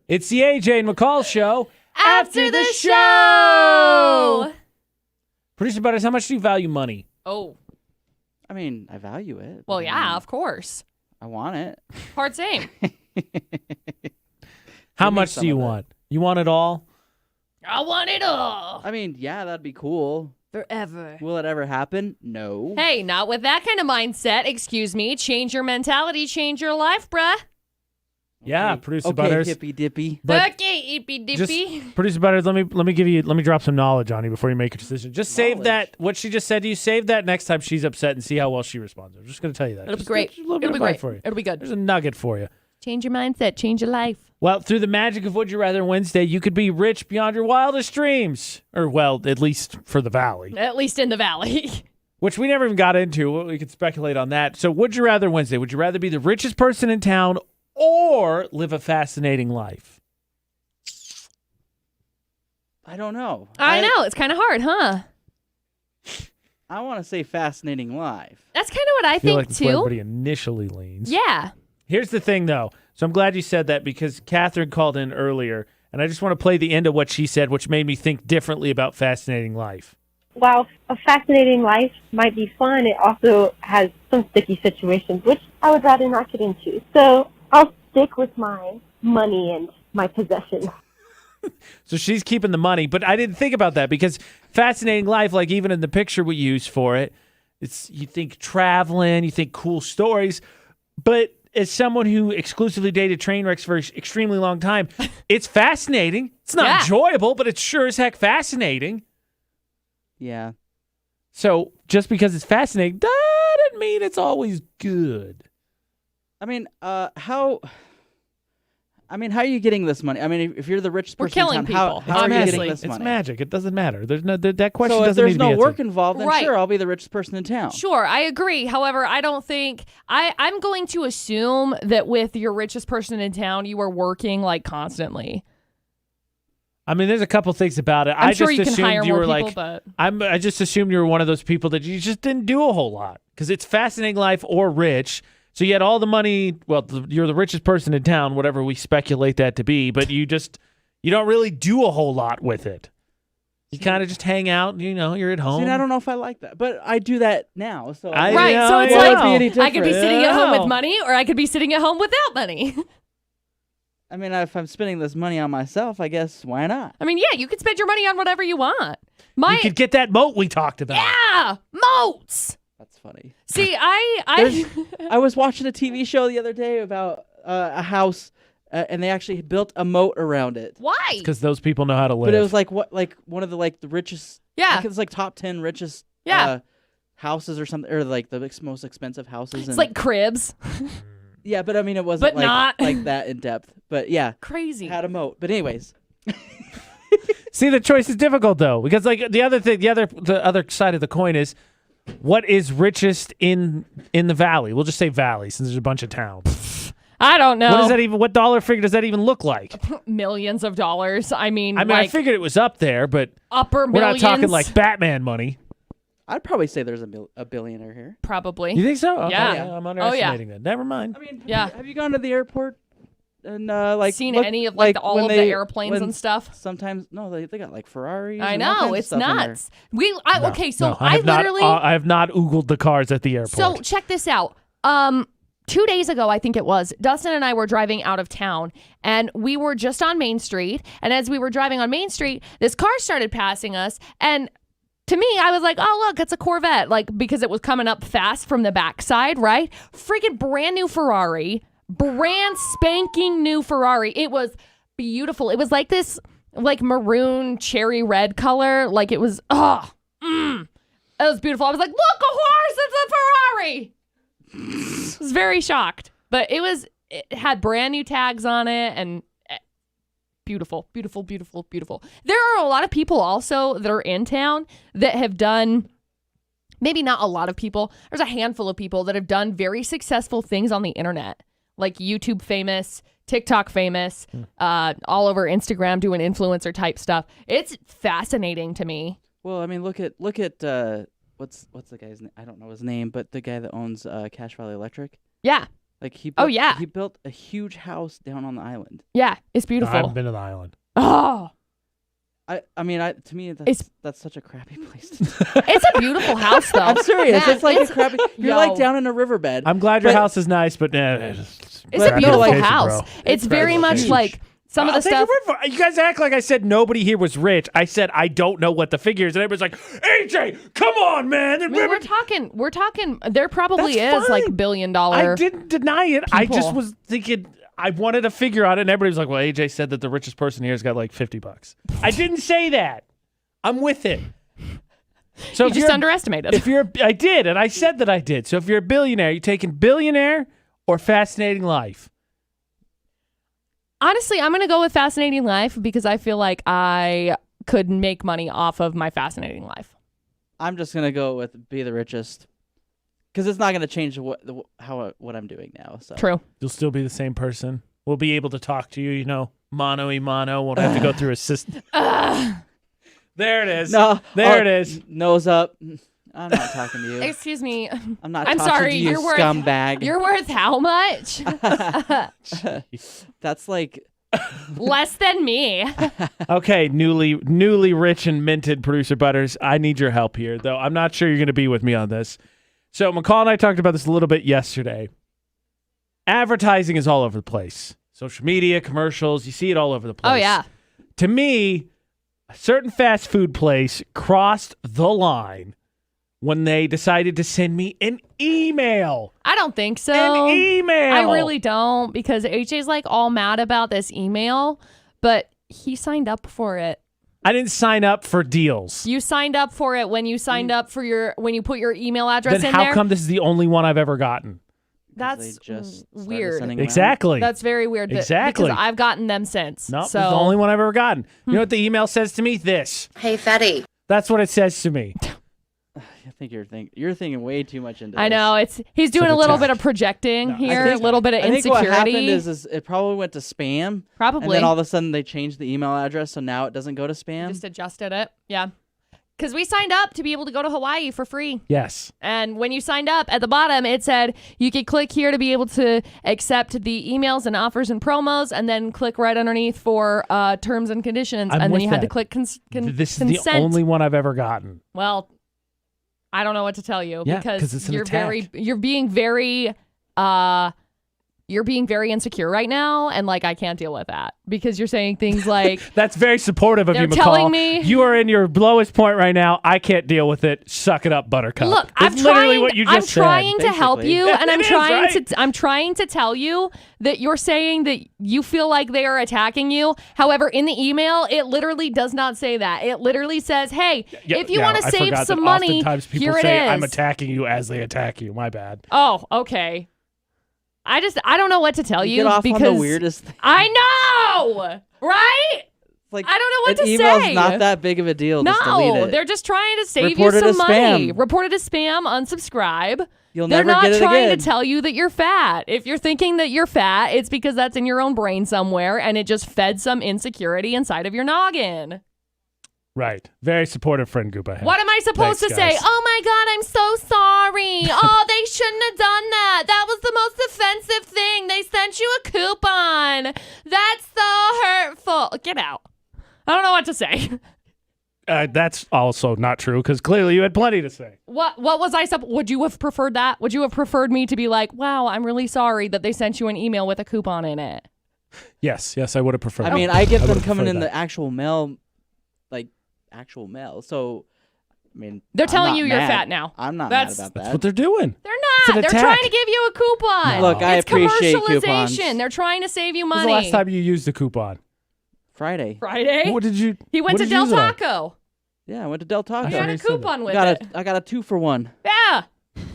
It's the AJ and McCall show. After the show! Producer Butters, how much do you value money? Oh. I mean, I value it. Well, yeah, of course. I want it. Hard same. How much do you want? You want it all? I want it all. I mean, yeah, that'd be cool. Forever. Will it ever happen? No. Hey, not with that kind of mindset. Excuse me. Change your mentality. Change your life, bruh. Yeah, Okay. Producer Butters. Hippy dippy. But okay, ippy dippy. just, Producer Butters, let me drop some knowledge on you before you make a decision. Just save that, what she just said to you, save that next time she's upset and see how well she responds. I'm just going to tell you that. It'll be great. Just a little bit It'll be of advice great. for you. It'll be good. There's a nugget for you. Change your mindset. Change your life. Well, through the magic of Would You Rather Wednesday, you could be rich beyond your wildest dreams. Or, well, at least for the Valley. At least in the Valley. Which we never even got into. We could speculate on that. So, Would You Rather Wednesday, would you rather be the richest person in town or live a fascinating life? I don't know. I know. It's kind of hard, huh? I want to say fascinating life. That's kind of what I feel think, like that's where too. everybody initially leans. Yeah. Here's the thing, though. So I'm glad you said that because Catherine called in earlier, and I just want to play the end of what she said, which made me think differently about fascinating life. While a fascinating life might be fun, it also has some sticky situations, which I would rather not get into. So I'll stick with my money and my possessions. So she's keeping the money, but I didn't think about that because fascinating life, like even in the picture we use for it, it's you think traveling, you think cool stories, but as someone who exclusively dated train wrecks for an extremely long time, it's fascinating. It's not enjoyable, but it's sure as heck fascinating. Yeah. So just because it's fascinating doesn't mean it's always good. I mean, how are you getting this money? I mean, if you're the richest We're person in killing town, people. how are you Honestly. getting this It's money? magic. It doesn't matter. There's no that question So if doesn't there's need to be no work answered. involved, then Right. sure, I'll be the richest person in town. Sure, I agree. However, I don't think I'm going to assume that with your richest person in town, you are working like constantly. I mean, there's a couple things about it. I'm I sure just you can assumed hire you more were people, like, but I just assumed you were one of those people that you just didn't do a whole lot because it's fascinating life or rich. So you had all the money. Well, you're the richest person in town, whatever we speculate that to be, but you don't really do a whole lot with it. You kind of just hang out. You're at home. See, I don't know if I like that, but I do that now. So right, know, so it's I like know. I could be sitting at home Yeah. with money, or I could be sitting at home without money. I mean, if I'm spending this money on myself, I guess why not? I mean, yeah, you could spend your money on whatever you want. You could get that moat we talked about. Yeah, moats. That's funny. See, I I was watching a TV show the other day about a house, and they actually built a moat around it. why? Because those people know how to live. But it was like one of the richest. Yeah. Like it's like top 10 richest. Yeah. Houses or something, or like the most expensive houses. It's like cribs. Yeah, but I mean, it wasn't But not- like that in depth. But yeah, Crazy. had a moat. But anyways, See, the choice is difficult though, because like the other side of the coin is, what is richest in the valley? We'll just say valley, since there's a bunch of towns. I don't know. What does that even? What dollar figure does that even look like? Millions of dollars. I mean, I like, figured it was up there, but upper we're millions. not talking like Batman money. I'd probably say there's a billionaire here. Probably. You think so? Okay, Yeah. I'm underestimating that. Never mind. I mean, Yeah. Have you gone to the airport and Seen look, any of like all when of the they- airplanes when and stuff? Sometimes no, they got like Ferraris. I and all kinds know of it's stuff in there. nuts. No, Okay, so no, I have literally. not, I have not Googled the cars at the airport. So check this out. 2 days ago, I think it was, Dustin and I were driving out of town, and we were just on Main Street. And as we were driving on Main Street, this car started passing us, and to me, I was like, oh, look, it's a Corvette, like, because it was coming up fast from the backside, right? Freaking brand new Ferrari, brand spanking new Ferrari. It was beautiful. It was like this, like, maroon cherry red color. Like, it was, it was beautiful. I was like, look, a horse, it's a Ferrari. I was very shocked, but it had brand new tags on it, and beautiful, beautiful, beautiful, beautiful. There are a lot of people also that are in town that have done, maybe not a lot of people, there's a handful of people that have done very successful things on the internet, like YouTube famous, TikTok famous, all over Instagram doing influencer type stuff. It's fascinating to me. Well, I mean, look at what's the guy's name? I don't know his name, but the guy that owns Cache Valley Electric. Yeah. Like he Oh, built, yeah. he built a huge house down on the island. Yeah, it's I beautiful. haven't been to the island. Oh, I mean, to me It's- that's such a crappy place to it's a beautiful house though. I'm serious. Man, It's like a crappy. You're like Yo. down in a riverbed. I'm glad your But- house is nice, but It's But a no, beautiful like- house. Bro. It's It's very much huge. like some of the I'll take stuff. your word for it. You guys act like I said nobody here was rich. I said I don't know what the figure is, and everybody's like, "AJ, come on, man!" I mean, we're talking. There probably That's is like fine. $1 billion. I didn't deny it. I just people. was thinking I wanted a figure on it, and everybody's like, "Well, AJ said that the richest person here has got like $50." I didn't say that. I'm with it. So You if just you're- underestimated. I did, and I said that I did. So if you're a billionaire, you taking billionaire or fascinating life? Honestly, I'm going to go with Fascinating Life because I feel like I could make money off of my Fascinating Life. I'm just gonna go with be the richest, because it's not gonna change what I'm doing now. So True. You'll still be the same person. We'll be able to talk to you, mano y mano. Won't have to go through a system. There it is. No, There it is. Nose up. I'm not talking to you. Excuse me. I'm not. I'm talking sorry, to you, you're worth- scumbag. You're worth how much? That's like Less than me. Okay, newly rich and minted producer Butters. I need your help here, though. I'm not sure you're going to be with me on this. So McCall and I talked about this a little bit yesterday. Advertising is all over the place. Social media, commercials, you see it all over the place. Oh, yeah. To me, a certain fast food place crossed the line when they decided to send me an email. I don't think so. An email. I really don't because AJ's like all mad about this email, but he signed up for it. I didn't sign up for deals. You signed up for it when you signed up for when you put your email address Then in how there. come this is the only one I've ever gotten? they That's just started weird. sending them out. Exactly. That's very weird. Exactly. Because I've gotten them since. No, so this is the only one I've ever gotten. You know what the email says to me? This. Hey, Fetty. That's what it says to me. I think you're thinking way too much into. I this. know he's doing a an little attack. bit of projecting No, I here, a think- little bit of I think what happened insecurity. is it probably went to spam. Probably. And then all of a sudden they changed the email address, so now it doesn't go to spam. Just adjusted it. Yeah. Because we signed up to be able to go to Hawaii for free. Yes. And when you signed up, at the bottom, it said you could click here to be able to accept the emails and offers and promos, and then click right underneath for terms and conditions. I'm and then with you had to that. click This is consent. the only one I've ever gotten. Well, I don't know what to tell you Yeah, 'cause it's an attack. you're being very insecure right now, and like I can't deal with that because you're saying things like That's very supportive of They're you, McCall. telling me- You are in your lowest point right now. I can't deal with it. Suck it up, Buttercup. Look, That's I'm literally trying. what you I'm just said. trying to help basically. you, and I'm It is, trying right? to. I'm trying to tell you that you're saying that you feel like they are attacking you. However, in the email, it literally does not say that. It literally says, "Hey, Yeah, if you yeah, want to I save forgot some that money, oftentimes people here it say is." I'm attacking you as they attack you. My bad. Oh, okay. I don't know what to tell you Get off because on the weirdest thing. I know, right? Like, I don't know what an to email's say. not that big of a deal. Just delete No, it. they're just trying to save Report you it some as money. spam. Report it as spam, unsubscribe. You'll They're never not get it trying again. to tell you that you're fat. If you're thinking that you're fat, it's because that's in your own brain somewhere and it just fed some insecurity inside of your noggin. Right. Very supportive friend group I have. What am I supposed Thanks, to say? guys. Oh my God, I'm so sorry. Oh, they shouldn't have done that. That was the most offensive thing. They sent you a coupon. That's so hurtful. Get out. I don't know what to say. That's also not true because clearly you had plenty to say. What was I would you have preferred that? Would you have preferred me to be like, wow, I'm really sorry that they sent you an email with a coupon in it? Yes, I would have preferred. I mean, I get them would've coming in preferred the actual mail, like actual mail. So, I mean, They're I'm telling not you you're mad. fat now. I'm not That's- mad about That's that. what they're doing. They're It's not. an They're attack. trying to give you a coupon. No. Look, I it's appreciate commercialization. coupons. They're trying to save you When was money. the last time you used a coupon? Friday. Friday? What did you? He went what to did you Del use it on? Taco. Yeah, I went to Del Taco. He thought had he a said that. coupon with it. I got a 2-for-1. Yeah.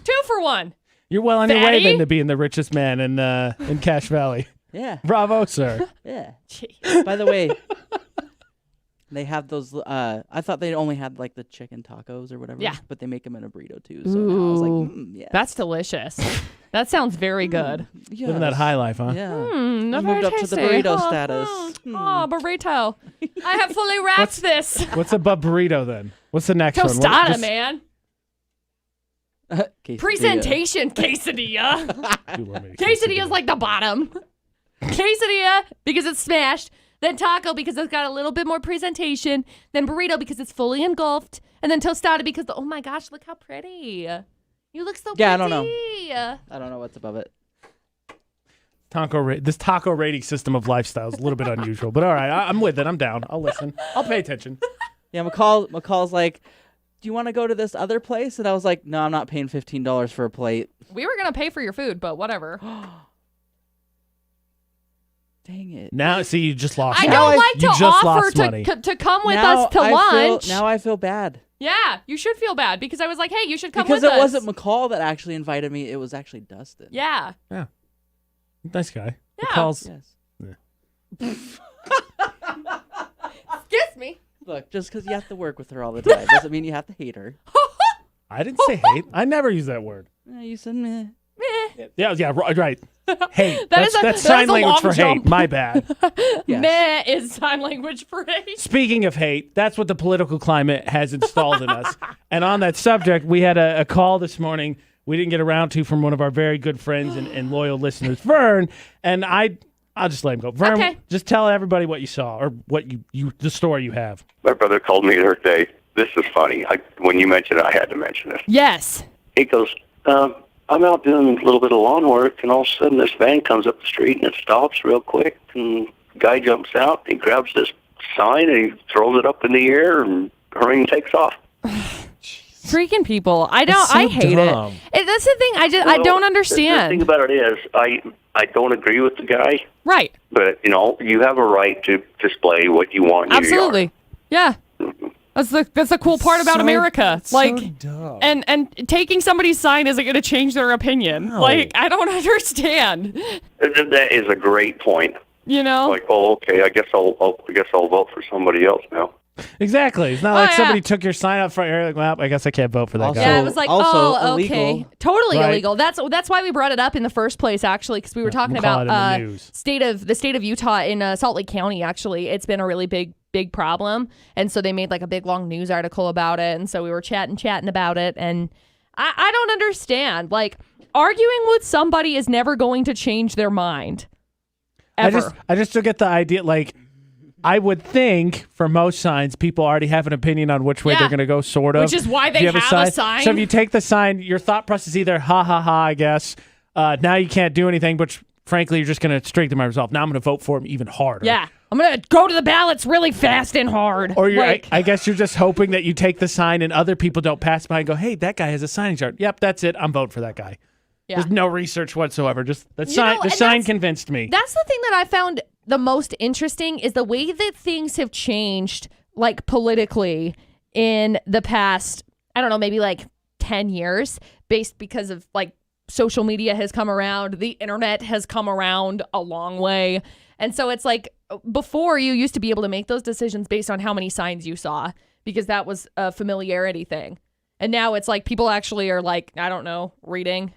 2 for 1. You're well on your way Fatty? then to being the richest man in Cache Valley. Yeah, Bravo, sir. yeah. Jeez. By the way, they have those. I thought they only had like the chicken tacos or whatever. Yeah. But they make them in a burrito too. So now I was like, Ooh. yeah. That's delicious. That sounds very good. Living that high life, huh? Yeah. Not moved very up to the tasty. burrito Oh, status. Oh, burrito. I have fully wrapped this. What's a burrito then? What's the next one? Tostada, Just- man. Quesadilla. Presentation quesadilla. I do love me a Quesadilla's like the bottom. Quesadilla because it's smashed. Then taco because it's got a little bit more presentation. Then burrito because it's fully engulfed. And then tostada because oh my gosh, look how pretty. You look so pretty. Yeah, I don't know. I don't know what's above it. This taco rating system of lifestyle is a little bit unusual, but all right, I'm with it. I'm down. I'll listen. I'll pay attention. Yeah, McCall's like, do you want to go to this other place? And I was like, no, I'm not paying $15 for a plate. We were going to pay for your food, but whatever. Dang it. Now, see, you just lost. I money. don't like You to just offer lost money. to come with Now us to I lunch. Now I feel bad. Yeah, you should feel bad because I was like, hey, you should come Because with it us. wasn't McCall that actually invited me. It was actually Dustin. Yeah. Nice guy. Yeah. Calls. Yes. Excuse me. Look, just because you have to work with her all the time doesn't mean you have to hate her. I didn't say hate. I never use that word. You said meh. Yeah, right. Hate. That is That's a sign language long for jump. hate. My bad. Yes. Meh is sign language for hate. Speaking of hate, that's what the political climate has installed in us. And on that subject, we had a call this morning we didn't get around to from one of our very good friends and loyal listeners, Vern. And I'll just let him go. Vern, Okay. just tell everybody what you saw or what you the story you have. My brother called me the other day. This is funny. When you mentioned it, I had to mention it. Yes. He goes, I'm out doing a little bit of lawn work, and all of a sudden this van comes up the street, and it stops real quick, and the guy jumps out, he grabs this sign, and he throws it up in the air, and hurry and takes off. Freaking people. I hate dumb. it. That's the thing. I don't The understand. thing about it is, I don't agree with the guy, Right. but, you have a right to display what you want in your Absolutely. Yeah. That's the cool part about America. Dumb. And taking somebody's sign isn't going to change their opinion. No. Like, I don't understand. yard. That is a great point. You know? Like, oh, okay, I guess I'll vote for somebody else now. Exactly. It's not like yeah. somebody took your sign up front. You're like, well, I guess I can't vote for that Also- guy. Yeah, it was like, also oh, okay, illegal. totally Right. illegal. That's why we brought it up in the first place, actually, because we were talking we'll call about it in the news. the state of Utah in Salt Lake County. Actually, it's been a really big problem, and so they made like a big long news article about it, and so we were chatting about it, and I don't understand. Like, arguing with somebody is never going to change their mind. Ever. I just don't get the idea. Like, I would think for most signs, people already have an opinion on which way Yeah. they're going to go, sort of. Which is why they If you have a sign. So if you take the sign, your thought process is either ha ha ha, I guess. Now you can't do anything, but frankly, you're just going to strengthen my resolve. Now I'm going to vote for him even harder. Yeah, I'm gonna go to the ballots really fast and hard. Or you're, like, I guess you're just hoping that you take the sign and other people don't pass by and go, hey, that guy has a signing chart. Yep, that's it. I'm voting for that guy. Yeah. There's no research whatsoever. Just the You sign. know, The and sign that's- convinced me. That's the thing that I found the most interesting is the way that things have changed, like politically, in the past, I don't know, maybe like 10 years, because of like social media has come around, the internet has come around a long way. And so it's like before you used to be able to make those decisions based on how many signs you saw, because that was a familiarity thing. And now it's like people actually are like, I don't know, reading.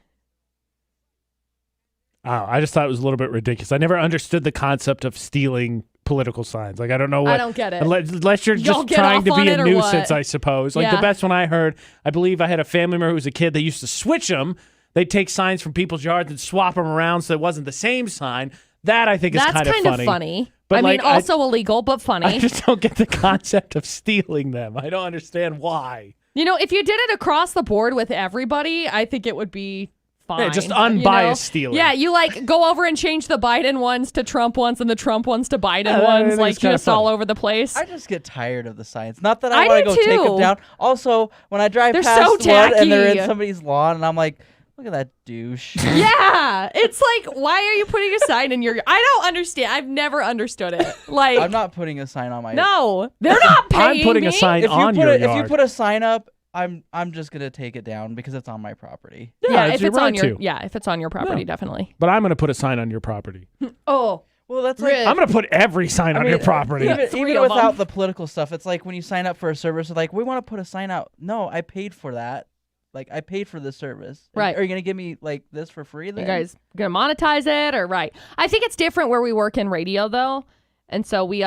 Oh, I just thought it was a little bit ridiculous. I never understood the concept of stealing political signs. Like, I don't know what. I don't get it. Unless you're Y'all just get trying off to on be a it or nuisance, what? I suppose. Like, Yeah. the best one I heard, I believe I had a family member who was a kid. They used to switch them. They'd take signs from people's yards and swap them around so it wasn't the same sign. That, I think, is That's kind of funny. But I mean, like, also illegal, but funny. I just don't get the concept of stealing them. I don't understand why. You know, if you did it across the board with everybody, I think it would be fine. Yeah, just unbiased stealing. Yeah, you like go over and change the Biden ones to Trump ones and the Trump ones to Biden I ones, think like it's kinda just all funny. over the place. I just get tired of the signs. Not that I I want do to go take too. them down. Also, when I drive They're past so one and they're in tacky. somebody's lawn, and I'm like, look at that douche. Yeah, it's like, why are you putting a sign in your? I don't understand. I've never understood it. Like, I'm not putting a sign on my. no, they're not paying I'm putting me. a sign If you on put your if you yard. put a sign up, I'm just gonna take it down because it's on my property. Yeah, it's if your it's on right your to. if it's on your property, No. definitely. But I'm going to put a sign on your property. Oh, Well, that's like Really? I'm going to put every sign on your property. Three Even of without them. the political stuff, it's like when you sign up for a service, it's like we want to put a sign out. No, I paid for that. Like I paid for the service. Right. Are you gonna give me like this for free? Then you guys gonna monetize it or right? I think it's different where we work in radio though, And so we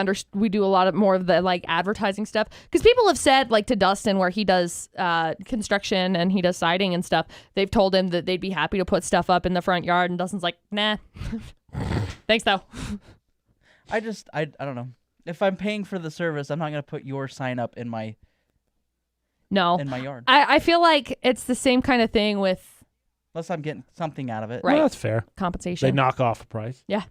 do a lot of more of the like advertising stuff because people have said like to Dustin where he does construction and he does siding and stuff. They've told him that they'd be happy to put stuff up in the front yard, and Dustin's like, nah, thanks though. I don't know. If I'm paying for the service, I'm not gonna put your sign up in my yard. I feel like it's the same kind of thing with Unless I'm getting something out of it. right. Well, that's fair. Compensation. They knock off a price. Yeah.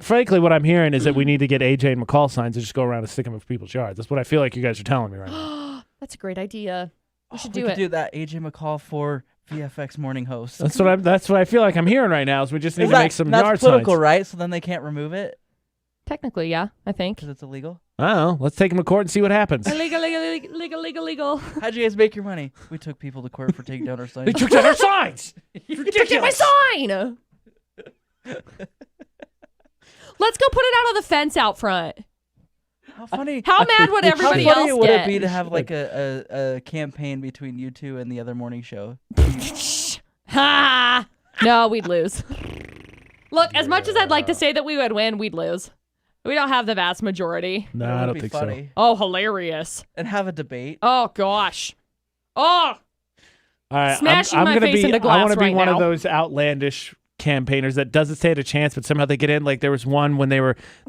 Frankly, what I'm hearing is that we need to get AJ and McCall signs and just go around and stick them in people's yards. That's what I feel like you guys are telling me right now. That's a great idea. We should do could it. do that. AJ McCall for VFX morning host. That's what I feel like I'm hearing right now. Is we just need to make some yard That's political, signs. right? So then they can't remove it Technically, yeah, I think. because it's illegal. I don't know. Let's take them to court and see what happens. Illegal. How'd you guys make your money? We took people to court for taking down our They signs. took down our signs. You took my sign. Let's go put it out on the fence out front. How funny! How mad would everybody How funny else would get? it be to have like a campaign between you two and the other morning show? Ha! No, we'd lose. Look, as much as I'd like to say that we would win, we'd lose. We don't have the vast majority. No, That I would don't be think funny. Oh, hilarious. And have a debate. Oh, gosh. Oh, so. All right, Smashing I'm my gonna face be. into I glass want to be right one now. of those outlandish campaigners that doesn't stand a chance, but somehow they get in. Like there was one when they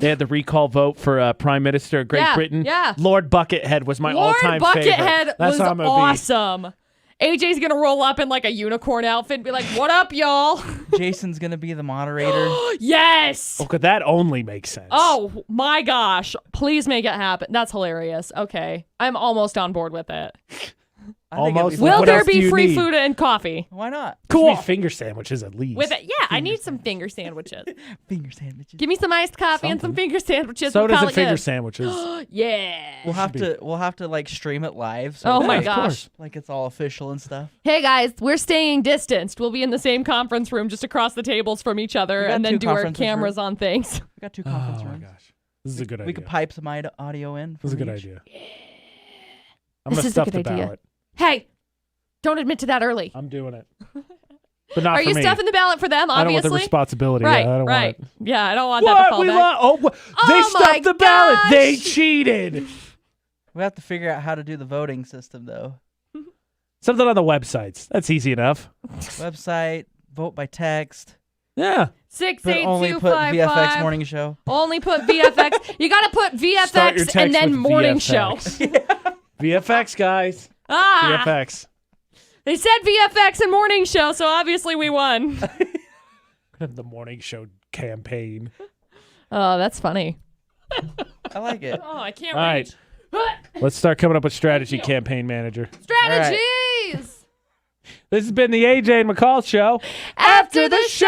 had the recall vote for Prime Minister of Great Yeah, Britain. yeah. Lord Buckethead was my Lord all-time favorite. Buckethead That's was how I'm gonna awesome. AJ's going to roll up in like a unicorn outfit and be like, what up, y'all? Jason's gonna be the moderator. Yes. Be. Oh, could that only make sense? Oh, my gosh. Please make it happen. That's hilarious. Okay. I'm almost on board with it. I think it'd be Almost. fun. Will What there else do be you free need? food and coffee? Why not? Cool. Finger sandwiches at least. With it? Yeah, I need some finger sandwiches. Finger sandwiches. Give me some iced coffee and some finger sandwiches. So We'll does call the it finger good. sandwiches. Yeah. We'll have to like stream it live. So Oh it's my like, gosh. like it's all official and stuff. Hey guys, we're staying distanced. We'll be in the same conference room just across the tables from each other We got and then two do our conference cameras rooms. on things. We got two Oh conference my rooms. gosh, this is a good idea. We could pipe some audio in. This is a from good each. idea. I'm This gonna is a stuff good the idea. ballot. Hey, don't admit to that early. I'm doing it, but not Are for you me. stuffing the ballot for them, I don't want the obviously? responsibility. Right, I don't right. want it. Yeah, I don't want that to What fall we back. they Oh my stuffed the ballot. gosh. They cheated. We have to figure out how to do the voting system though. Something on the websites. That's easy enough. Website, vote by text. Yeah. But only put VFX 68255. morning show. Only put VFX. You got to put Start your VFX text and then with morning show. VFX. VFX guys. Ah, VFX. they said VFX and morning show, so obviously we won. The morning show campaign. Oh, that's funny. I like it. Oh, I can't All right. wait. Let's start coming up with strategy, campaign manager. Strategies. This has been the AJ and McCall show. After the show.